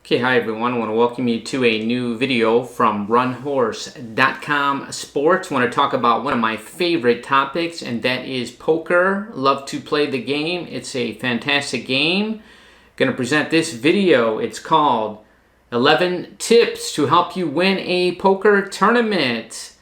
Okay, hi everyone. I want to welcome you to a new video from runhorse.com sports. I want to talk about one of my favorite topics, and that is poker. Love to play the game. It's a fantastic game. Going to present this video. It's called 11 Tips to Help You Win a Poker Tournament.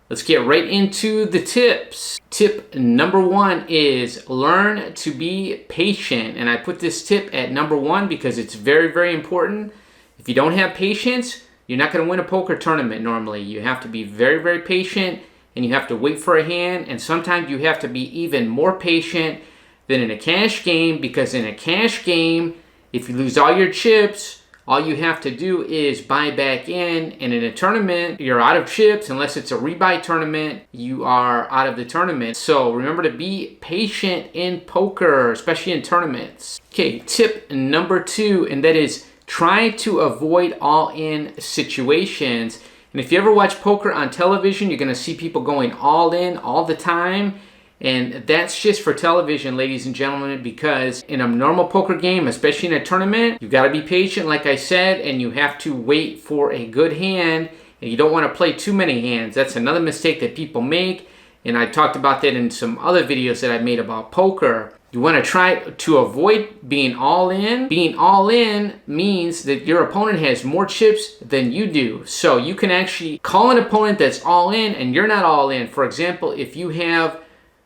Let's get right into the tips. Tip number one is learn to be patient. And I put this tip at number one because it's very, very important. If you don't have patience, you're not going to win a poker tournament normally. You have to be very, very patient, and you have to wait for a hand. And sometimes you have to be even more patient than in a cash game, because in a cash game, if you lose all your chips, all you have to do is buy back in, and in a tournament, you're out of chips. Unless it's a rebuy tournament, you are out of the tournament. So remember to be patient in poker, especially in tournaments. Okay, tip number two, and that is try to avoid all-in situations. And if you ever watch poker on television, you're going to see people going all in all the time. And that's just for television, ladies and gentlemen, because in a normal poker game, especially in a tournament, you've got to be patient, like I said, and you have to wait for a good hand, and you don't want to play too many hands. That's another mistake that people make, and I talked about that in some other videos that I made about poker. You want to try to avoid being all in. Being all in means that your opponent has more chips than you do. So you can actually call an opponent that's all in and you're not all in. For example, if you have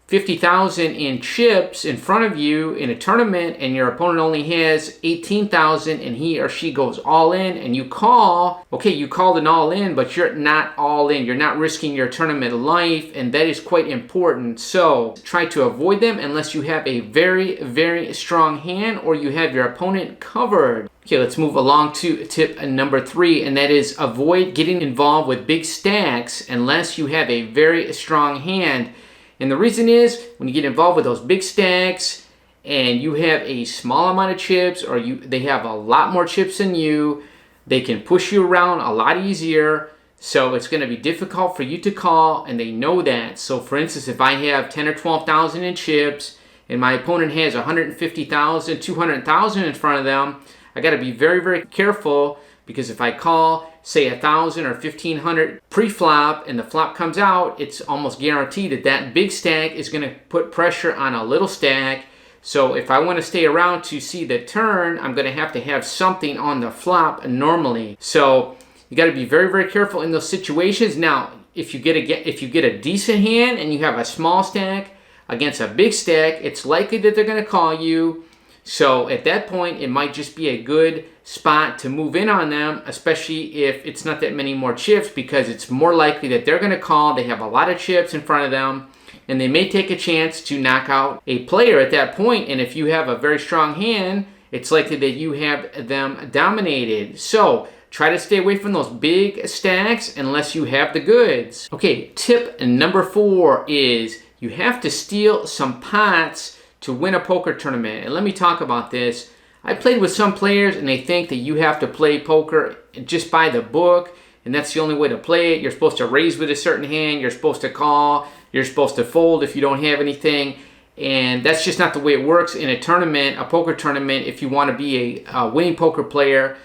50,000 in chips in front of you in a tournament and your opponent only has 18,000 and he or she goes all in and you call, okay, you called an all in, but you're not all in. You're not risking your tournament life, and that is quite important. So try to avoid them unless you have a very, very strong hand or you have your opponent covered. Okay, let's move along to tip number three, and that is avoid getting involved with big stacks unless you have a very strong hand. And the reason is, when you get involved with those big stacks and you have a small amount of chips, or they have a lot more chips than you, they can push you around a lot easier. So it's going to be difficult for you to call, and they know that. So for instance, if I have 10 or 12,000 in chips and my opponent has 150,000, 200,000 in front of them, I got to be very, very careful, because if I call, say 1,000 or 1,500 pre-flop and the flop comes out, it's almost guaranteed that that big stack is going to put pressure on a little stack. So if I want to stay around to see the turn, I'm going to have something on the flop normally. So you got to be very, very careful in those situations. Now, if you get a decent hand and you have a small stack against a big stack, it's likely that they're going to call you. So at that point, it might just be a good spot to move in on them, especially if it's not that many more chips, because it's more likely that they're going to call. They have a lot of chips in front of them, and they may take a chance to knock out a player at that point. And if you have a very strong hand, it's likely that you have them dominated. So try to stay away from those big stacks unless you have the goods. Okay, tip number four is you have to steal some pots to win a poker tournament. And let me talk about this. I played with some players and they think that you have to play poker just by the book, and that's the only way to play it. You're supposed to raise with a certain hand, you're supposed to call, you're supposed to fold if you don't have anything, and that's just not the way it works in a tournament, a poker tournament. If you want to be a winning poker player,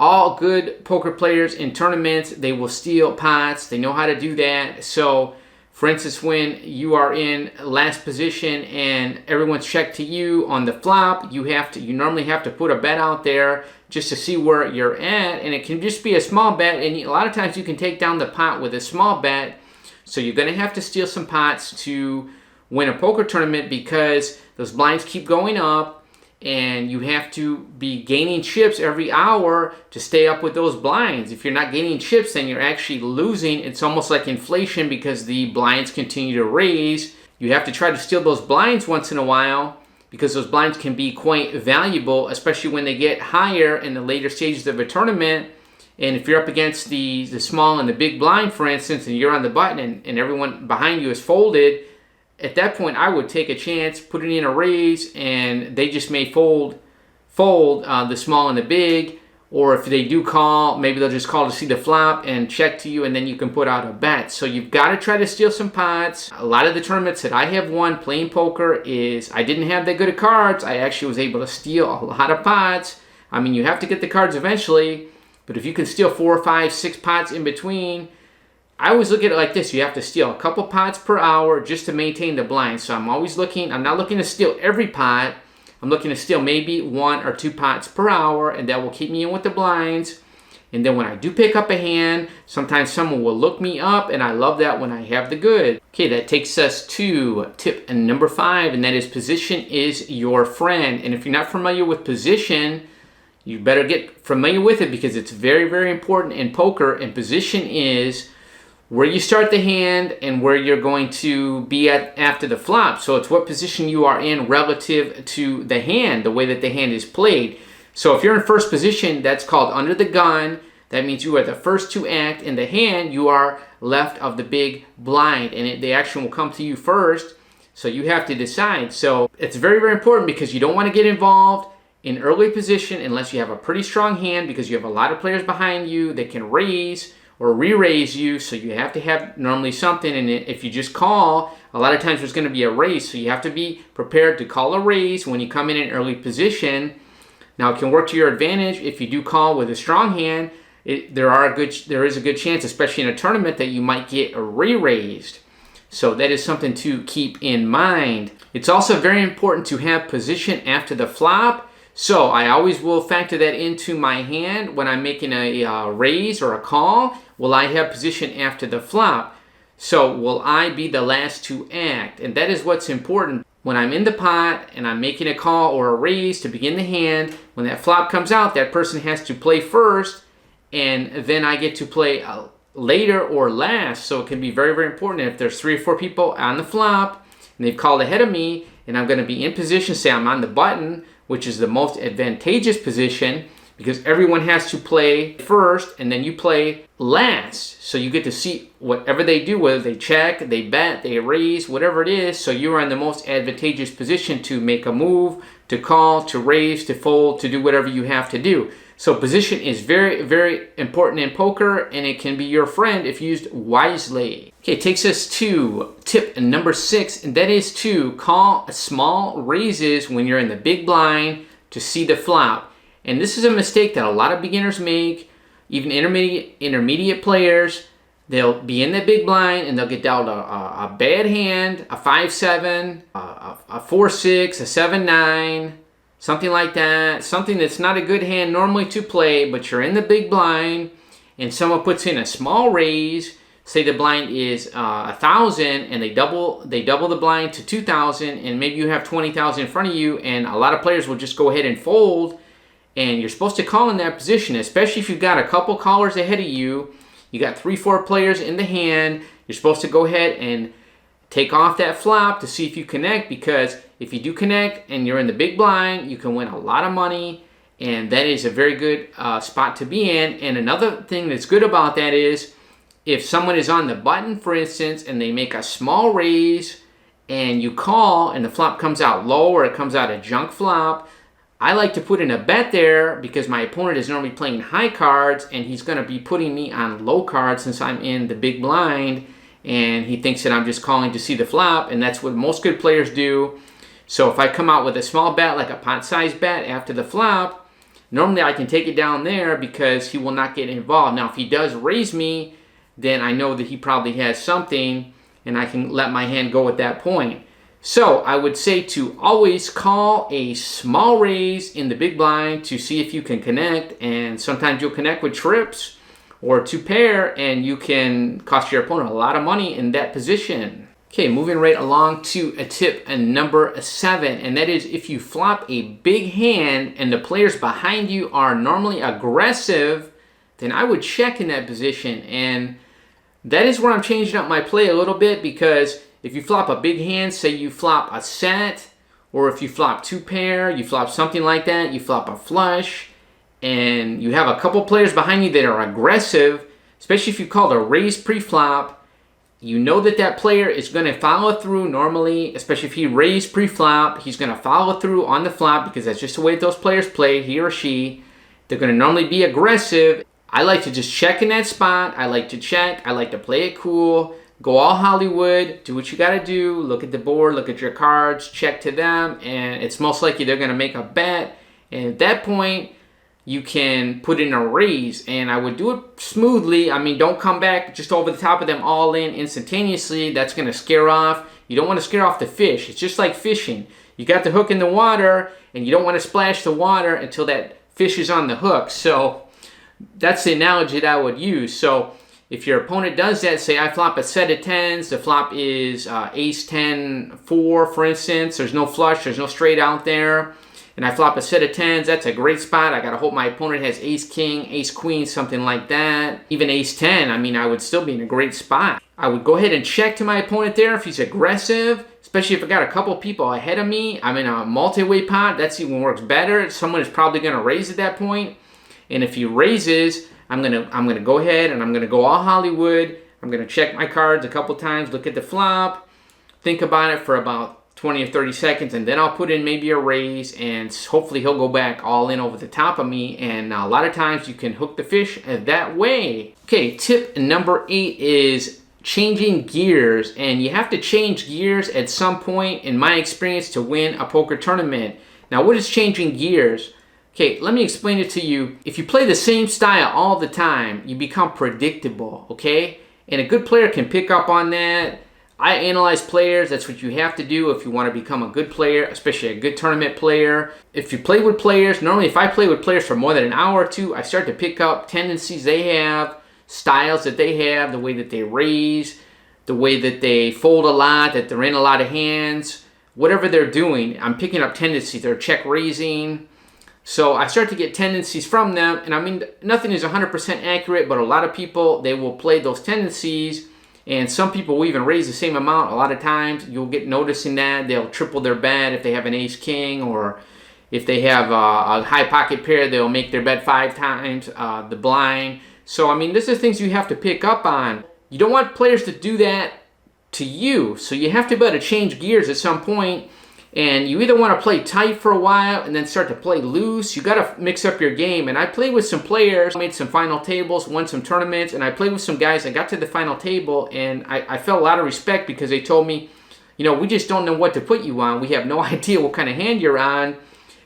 all good poker players in tournaments, they will steal pots. They know how to do that. So for instance, when you are in last position and everyone's checked to you on the flop, you normally have to put a bet out there just to see where you're at, and it can just be a small bet, and a lot of times you can take down the pot with a small bet. So you're going to have to steal some pots to win a poker tournament, because those blinds keep going up, and you have to be gaining chips every hour to stay up with those blinds. If you're not gaining chips, then you're actually losing. It's almost like inflation, because the blinds continue to raise. You have to try to steal those blinds once in a while, because those blinds can be quite valuable, especially when they get higher in the later stages of a tournament. And if you're up against the small and the big blind, for instance, and you're on the button and everyone behind you is folded, at that point, I would take a chance, put it in a raise, and they just may fold the small and the big. Or if they do call, maybe they'll just call to see the flop and check to you, and then you can put out a bet. So you've got to try to steal some pots. A lot of the tournaments that I have won playing poker is I didn't have that good of cards. I actually was able to steal a lot of pots. I mean, you have to get the cards eventually, but if you can steal 4, 5, 6 pots in between, I always look at it like this. You have to steal a couple pots per hour just to maintain the blind. So I'm not looking to steal every pot. I'm looking to steal maybe 1 or 2 pots per hour, and that will keep me in with the blinds. And then when I do pick up a hand, sometimes someone will look me up, and I love that when I have the good. Okay, that takes us to tip number 5, and that is position is your friend. And if you're not familiar with position, you better get familiar with it because it's very, very important in poker. And position is where you start the hand and where you're going to be at after the flop. So it's what position you are in relative to the hand, the way that the hand is played. So if you're in first position, that's called under the gun. That means you are the first to act in the hand. You are left of the big blind, and the action will come to you first. So you have to decide. So it's very, very important because you don't want to get involved in early position unless you have a pretty strong hand, because you have a lot of players behind you that can raise or re-raise you. So you have to have normally something, and if you just call, a lot of times there's going to be a raise. So you have to be prepared to call a raise when you come in an early position. Now, it can work to your advantage if you do call with a strong hand. There is a good chance, especially in a tournament, that you might get re-raised. So that is something to keep in mind. It's also very important to have position after the flop. So I always will factor that into my hand when I'm making a raise or a call. Will I have position after the flop? So will I be the last to act? And that is what's important. When I'm in the pot and I'm making a call or a raise to begin the hand, when that flop comes out, that person has to play first, and then I get to play later or last. So it can be very, very important. If there's 3 or 4 people on the flop and they've called ahead of me and I'm going to be in position, say I'm on the button, which is the most advantageous position because everyone has to play first and then you play last. So you get to see whatever they do, whether they check, they bet, they raise, whatever it is. So you are in the most advantageous position to make a move, to call, to raise, to fold, to do whatever you have to do. So position is very, very important in poker, and it can be your friend if used wisely. Okay, it takes us to tip number 6, and that is to call small raises when you're in the big blind to see the flop. And this is a mistake that a lot of beginners make, even intermediate players. They'll be in the big blind and they'll get dealt a bad hand, a 5-7, a 4-6, a 7-9, something like that. Something that's not a good hand normally to play, but you're in the big blind and someone puts in a small raise. Say the blind is 1,000 and they double the blind to 2,000, and maybe you have 20,000 in front of you, and a lot of players will just go ahead and fold. And you're supposed to call in that position, especially if you've got a couple callers ahead of you. You got 3, 4 players in the hand. You're supposed to go ahead and take off that flop to see if you connect, because if you do connect and you're in the big blind, you can win a lot of money, and that is a very good spot to be in. And another thing that's good about that is if someone is on the button, for instance, and they make a small raise and you call and the flop comes out low or it comes out a junk flop, I like to put in a bet there because my opponent is normally playing high cards and he's going to be putting me on low cards since I'm in the big blind, and he thinks that I'm just calling to see the flop, and that's what most good players do. So if I come out with a small bet, like a pot size bet after the flop, normally I can take it down there because he will not get involved. Now if he does raise me, then I know that he probably has something and I can let my hand go at that point. So I would say to always call a small raise in the big blind to see if you can connect, and sometimes you'll connect with trips or 2 pair and you can cost your opponent a lot of money in that position. Okay, moving right along to a tip number 7, and that is if you flop a big hand and the players behind you are normally aggressive, then I would check in that position. And that is where I'm changing up my play a little bit, because if you flop a big hand, say you flop a set, or if you flop 2 pair, you flop something like that, you flop a flush, and you have a couple players behind you that are aggressive, especially if you called a raise pre-flop, you know that that player is going to follow through normally, especially if he raised pre-flop, he's going to follow through on the flop because that's just the way those players play, he or she. They're going to normally be aggressive. I like to just check in that spot. I like to check. I like to play it cool. Go all Hollywood, do what you got to do, look at the board, look at your cards, check to them, and it's most likely they're going to make a bet. And at that point, you can put in a raise, and I would do it smoothly. I mean, don't come back just over the top of them all in instantaneously. That's going to scare off. You don't want to scare off the fish. It's just like fishing. You got the hook in the water, and you don't want to splash the water until that fish is on the hook. So that's the analogy that I would use. So if your opponent does that, say I flop a set of tens, the flop is ace 10 4, for instance. There's no flush, there's no straight out there, and I flop a set of tens, that's a great spot. I gotta hope my opponent has ace king, ace queen, something like that. Even ace 10, I mean, I would still be in a great spot. I would go ahead and check to my opponent there if he's aggressive, especially if I got a couple people ahead of me. I'm in a multi-way pot, that's even works better. Someone is probably gonna raise at that point, and if he raises, I'm gonna go ahead and I'm gonna go all Hollywood. I'm gonna check my cards a couple times, look at the flop, think about it for about 20 or 30 seconds, and then I'll put in maybe a raise, and hopefully he'll go back all in over the top of me. And a lot of times you can hook the fish that way. Okay, tip number 8 is changing gears, and you have to change gears at some point, in my experience, to win a poker tournament. Now, what is changing gears? Okay, let me explain it to you. If you play the same style all the time, you become predictable, okay? And a good player can pick up on that. I analyze players. That's what you have to do if you want to become a good player, especially a good tournament player. If you play with players, normally if I play with players for more than an hour or two, I start to pick up tendencies they have, styles that they have, the way that they raise, the way that they fold a lot, that they're in a lot of hands, whatever they're doing. I'm picking up tendencies. They're check raising. So I start to get tendencies from them, and I mean, nothing is 100% accurate, but a lot of people, they will play those tendencies, and some people will even raise the same amount. A lot of times you'll get noticing that they'll triple their bet if they have an ace king, or if they have a high pocket pair, they'll make their bet 5 times the blind. So I mean, this is things you have to pick up on. You don't want players to do that to you, so you have to be able to change gears at some point. And you either want to play tight for a while and then start to play loose. You got to mix up your game. And I played with some players, made some final tables, won some tournaments, and I played with some guys that got to the final table, and I felt a lot of respect because they told me, you know, we just don't know what to put you on. We have no idea what kind of hand you're on.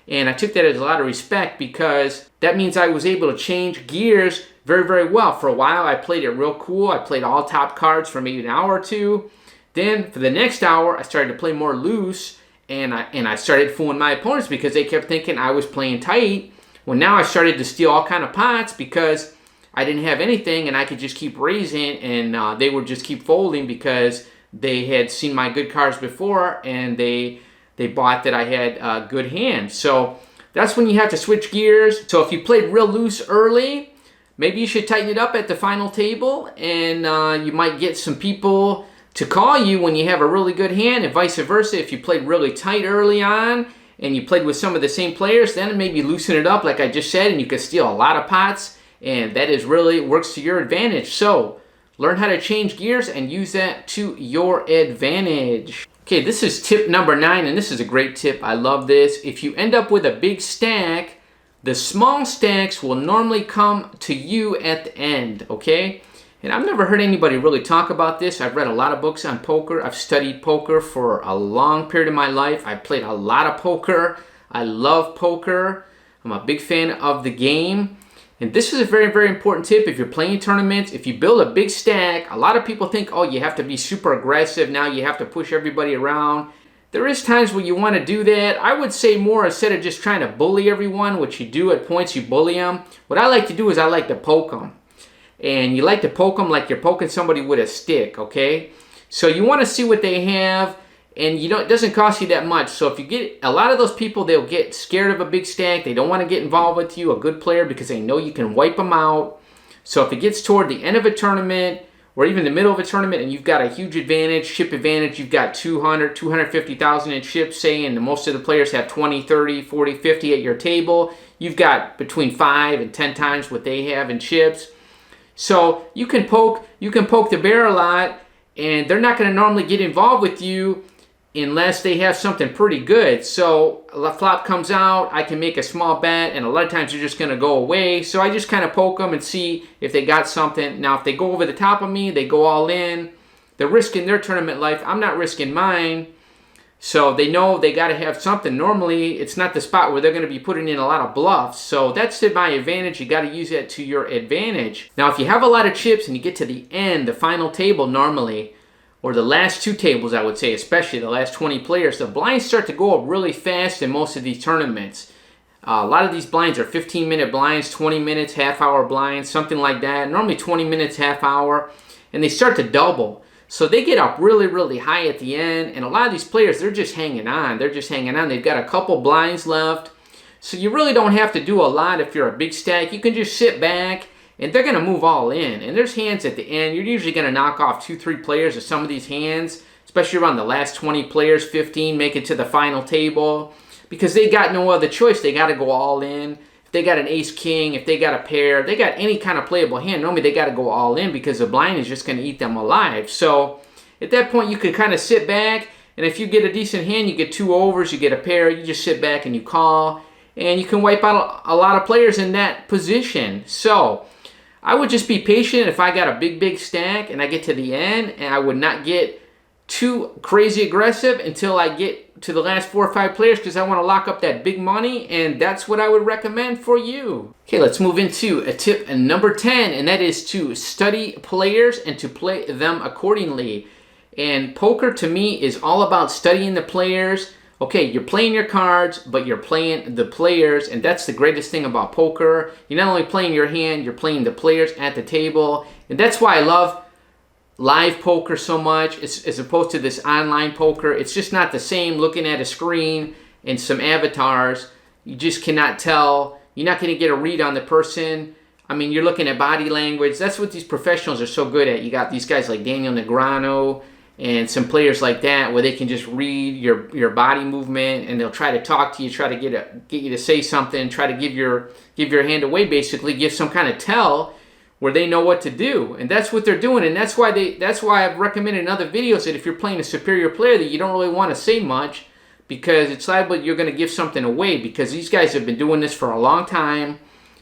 And I took that as a lot of respect because that means I was able to change gears very, very well. For a while, I played it real cool. I played all top cards for maybe an hour or two. Then for the next hour, I started to play more loose. And I started fooling my opponents because they kept thinking I was playing tight. Well, now I started to steal all kind of pots because I didn't have anything, and I could just keep raising, and they would just keep folding because they had seen my good cards before, and they bought that I had good hands. So that's when you have to switch gears. So if you played real loose early, maybe you should tighten it up at the final table, and you might get some people to call you when you have a really good hand, and vice versa. If you played really tight early on and you played with some of the same players, then maybe loosen it up like I just said, and you can steal a lot of pots, and that is really works to your advantage. So learn how to change gears and use that to your advantage. Okay, this is tip number 9, and this is a great tip. I love this. If you end up with a big stack, the small stacks will normally come to you at the end, okay? And I've never heard anybody really talk about this. I've read a lot of books on poker. I've studied poker for a long period of my life. I've played a lot of poker. I love poker. I'm a big fan of the game. And this is a very, very important tip. If you're playing tournaments, if you build a big stack, a lot of people think, oh, you have to be super aggressive. Now you have to push everybody around. There is times where you want to do that. I would say more, instead of just trying to bully everyone, which you do at points, you bully them. What I like to do is I like to poke them. And you like to poke them like you're poking somebody with a stick, okay? So you want to see what they have, and it doesn't cost you that much. So if you get a lot of those people, they'll get scared of a big stack. They don't want to get involved with you, a good player, because they know you can wipe them out. So if it gets toward the end of a tournament or even the middle of a tournament and you've got a huge advantage, chip advantage, you've got 200, 250,000 in chips, say, and most of the players have 20, 30, 40, 50 at your table, you've got between 5 and 10 times what they have in chips. So you can poke the bear a lot, and they're not going to normally get involved with you unless they have something pretty good. So a flop comes out, I can make a small bet, and a lot of times they're just going to go away. So I just kind of poke them and see if they got something. Now, if they go over the top of me, they go all in. They're risking their tournament life. I'm not risking mine. So they know they got to have something. Normally, it's not the spot where they're going to be putting in a lot of bluffs. So that's to my advantage. You got to use that to your advantage. Now, if you have a lot of chips and you get to the end, the final table normally, or the last two tables, I would say, especially the last 20 players, the blinds start to go up really fast in most of these tournaments. A lot of these blinds are 15-minute blinds, 20 minutes, half-hour blinds, something like that. Normally 20 minutes, half hour, and they start to double. So they get up really, really high at the end, and a lot of these players, they're just hanging on. They're just hanging on. They've got a couple blinds left. So you really don't have to do a lot if you're a big stack. You can just sit back, and they're going to move all in. And there's hands at the end. You're usually going to knock off 2-3 players of some of these hands, especially around the last 20 players, 15, make it to the final table, because they got no other choice. They got to go all in. If they got an ace-king, if they got a pair, they got any kind of playable hand, normally they got to go all in because the blind is just going to eat them alive. So at that point, you can kind of sit back, and if you get a decent hand, you get 2 overs, you get a pair, you just sit back and you call, and you can wipe out a lot of players in that position. So I would just be patient if I got a big, big stack and I get to the end, and I would not get too crazy aggressive until I get to the last 4 or 5 players, because I want to lock up that big money, and that's what I would recommend for you. Okay, let's move into a tip number 10, and that is to study players and to play them accordingly. And poker to me is all about studying the players. Okay, you're playing your cards, but you're playing the players, and that's the greatest thing about poker. You're not only playing your hand, you're playing the players at the table, and that's why I love live poker so much as opposed to this online poker. It's just not the same. Looking at a screen and some avatars, you just cannot tell. You're not going to get a read on the person. I mean, you're looking at body language. That's what these professionals are so good at. You got these guys like Daniel Negreanu and some players like that where they can just read your body movement, and they'll try to talk to you, try to get you to say something, try to give your hand away, basically give some kind of tell where they know what to do. And that's what they're doing, and that's why I've recommended in other videos that if you're playing a superior player, that you don't really want to say much, because it's liable you're going to give something away, because these guys have been doing this for a long time,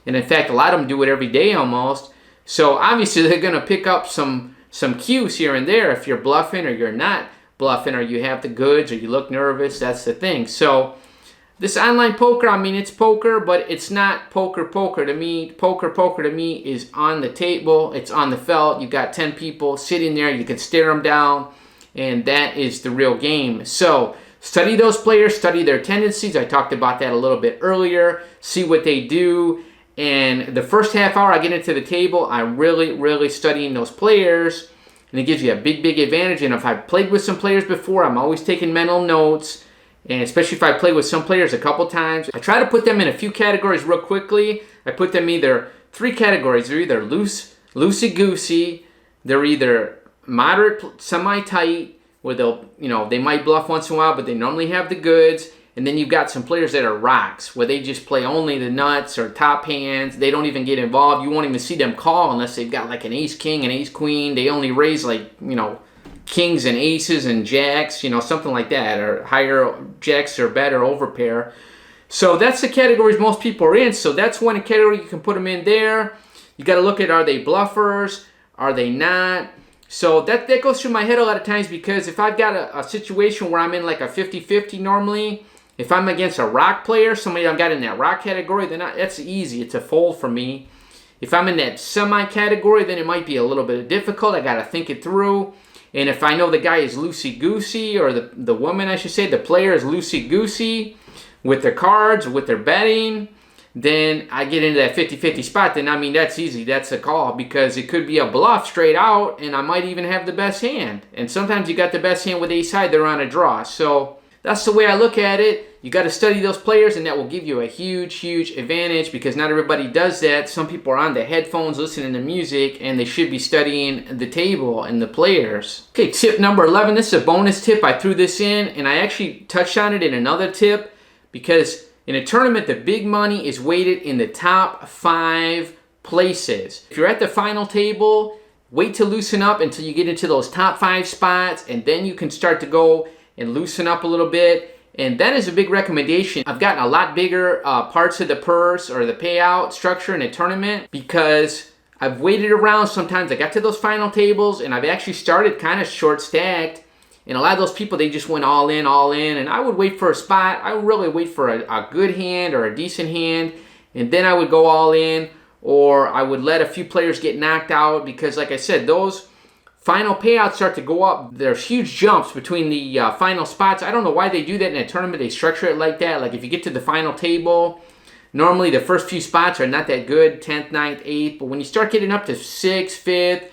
and in fact a lot of them do it every day almost. So obviously they're going to pick up some cues here and there if you're bluffing or you're not bluffing, or you have the goods, or you look nervous. That's the thing. So this online poker, I mean, it's poker, but it's not poker to me. Poker to me is on the table. It's on the felt. You got 10 people sitting there. You can stare them down, and that is the real game. So study those players. Study their tendencies. I talked about that a little bit earlier. See what they do. And the first half hour I get into the table, I'm really studying those players, and it gives you a big advantage. And if I've played with some players before, I'm always taking mental notes. And especially if I play with some players a couple times, I try to put them in a few categories real quickly. I put them either 3 categories. They're either loosey-goosey, they're either moderate, semi-tight, where they might bluff once in a while, but they normally have the goods. And then you've got some players that are rocks, where they just play only the nuts or top hands. They don't even get involved. You won't even see them call unless they've got like an ace-king, an ace-queen. They only raise like, kings and aces and jacks, something like that, or higher jacks or better overpair. So that's the categories most people are in. So that's one category you can put them in there. You got to look at, are they bluffers? Are they not? So that goes through my head a lot of times, because if I've got a situation where I'm in like a 50-50 normally, if I'm against a rock player, somebody I've got in that rock category, then that's easy. It's a fold for me. If I'm in that semi category, then it might be a little bit difficult. I got to think it through. And if I know the guy is loosey-goosey, or the woman, I should say, the player is loosey-goosey with their cards, with their betting, then I get into that 50-50 spot. Then, I mean, that's easy. That's a call, because it could be a bluff straight out, and I might even have the best hand. And sometimes you got the best hand with ace high, they're on a draw. So that's the way I look at it. You got to study those players, and that will give you a huge advantage, because not everybody does that. Some people are on the headphones listening to music, and they should be studying the table and the players. Okay, tip number 11. This is a bonus tip. I threw this in, and I actually touched on it in another tip, because in a tournament, the big money is weighted in the top 5 places. If you're at the final table, wait to loosen up until you get into those top 5 spots, and then you can start to go and loosen up a little bit. And that is a big recommendation. I've gotten a lot bigger parts of the purse or the payout structure in a tournament, because I've waited around. Sometimes I got to those final tables, and I've actually started kind of short stacked, And a lot of those people, they just went all in, and I would wait for a spot. I would really wait for a good hand or a decent hand, and then I would go all in, or I would let a few players get knocked out, because like I said, those final payouts start to go up. There's huge jumps between the final spots. I don't know why they do that in a tournament. They structure it like that. Like if you get to the final table, normally the first few spots are not that good, 10th, 9th, 8th, but when you start getting up to 6th, 5th,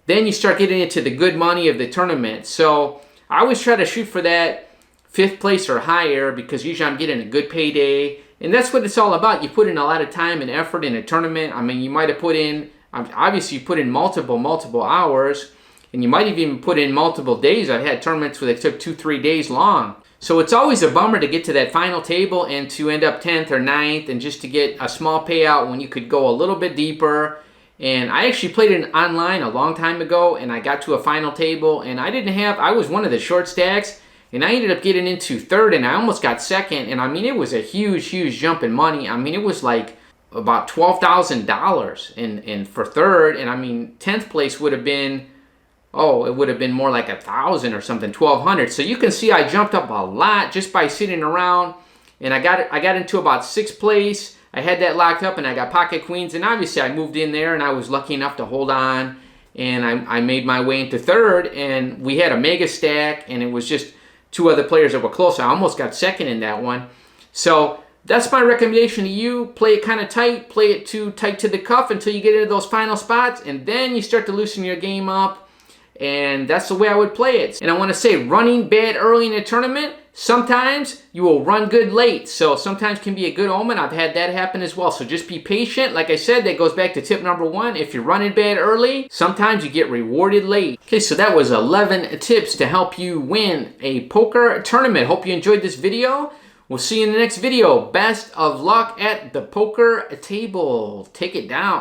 then you start getting into the good money of the tournament. So I always try to shoot for that 5th place or higher, because usually I'm getting a good payday. And that's what it's all about. You put in a lot of time and effort in a tournament. I mean, you might have put in, obviously you put in multiple hours, and you might have even put in multiple days. I've had tournaments where they took 2-3 days long. So it's always a bummer to get to that final table and to end up 10th or 9th, and just to get a small payout when you could go a little bit deeper. And I actually played it online a long time ago, and I got to a final table, and I was one of the short stacks, and I ended up getting into 3rd, and I almost got 2nd. And I mean, it was a huge jump in money. I mean, it was like about $12,000 in for 3rd, and I mean, 10th place would have been, it would have been more like 1,000 or something, 1,200. So you can see I jumped up a lot just by sitting around, and I got into about 6th place. I had that locked up, and I got pocket queens, and obviously I moved in there, and I was lucky enough to hold on, and I made my way into 3rd, and we had a mega stack, and it was just 2 other players that were close. I almost got 2nd in that one. So that's my recommendation to you. Play it kind of tight, play it too tight to the cuff until you get into those final spots, and then you start to loosen your game up. And that's the way I would play it. And I want to say, running bad early in a tournament, sometimes you will run good late. So sometimes can be a good omen. I've had that happen as well. So just be patient. Like I said, that goes back to tip number 1. If you're running bad early, sometimes you get rewarded late. Okay, so that was 11 tips to help you win a poker tournament. Hope you enjoyed this video. We'll see you in the next video. Best of luck at the poker table. Take it down.